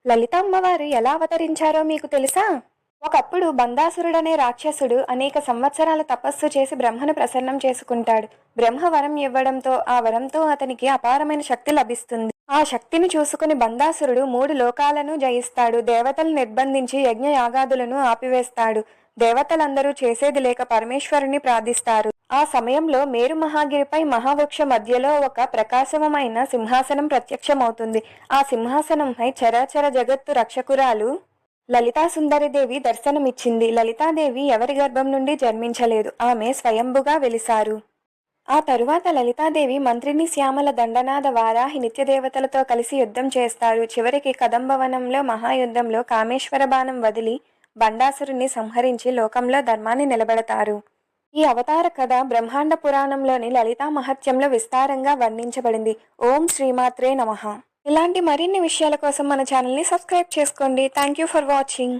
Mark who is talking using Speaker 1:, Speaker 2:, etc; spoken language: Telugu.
Speaker 1: లలిత అమ్మవారు ఎలా అవతరించారో మీకు తెలుసా? ఒకప్పుడు బందాసురుడనే రాక్షసుడు అనేక సంవత్సరాల తపస్సు చేసి బ్రహ్మను ప్రసన్నం చేసుకుంటాడు. బ్రహ్మ వరం ఇవ్వడంతో ఆ వరంతో అతనికి అపారమైన శక్తి లభిస్తుంది. ఆ శక్తిని చూసుకుని బందాసురుడు 3 లోకాలను జయిస్తాడు. దేవతలు నిర్బంధించి యజ్ఞ యాగాదులను ఆపివేస్తాడు. దేవతలందరూ చేసేది లేక పరమేశ్వరుని ప్రార్థిస్తారు. ఆ సమయంలో మేరు మహాగిరిపై మహావృక్ష మధ్యలో ఒక ప్రకాశమైన సింహాసనం ప్రత్యక్షమవుతుంది. ఆ సింహాసనంపై చరాచర జగత్తు రక్షకురాలు లలితా సుందరిదేవి దర్శనమిచ్చింది. లలితాదేవి ఎవరి గర్భం నుండి జన్మించలేదు. ఆమె స్వయంభుగా వెలిశారు. ఆ తరువాత లలితాదేవి మంత్రిని శ్యామల దండనాథ వారాహి నిత్యదేవతలతో కలిసి యుద్ధం చేస్తారు. చివరికి కదంబవనంలో మహాయుద్ధంలో కామేశ్వర బాణం వదిలి బండాసురుని సంహరించి లోకంలో ధర్మాన్ని నిలబెడతారు. ఈ అవతార కథ బ్రహ్మాండ పురాణంలోని లలితా మహత్యంలో విస్తారంగా వర్ణించబడింది. ఓం శ్రీమాత్రే నమః. ఇలాంటి మరిన్ని విషయాల కోసం మన ఛానల్ని సబ్స్క్రైబ్ చేసుకోండి. Thank you for watching.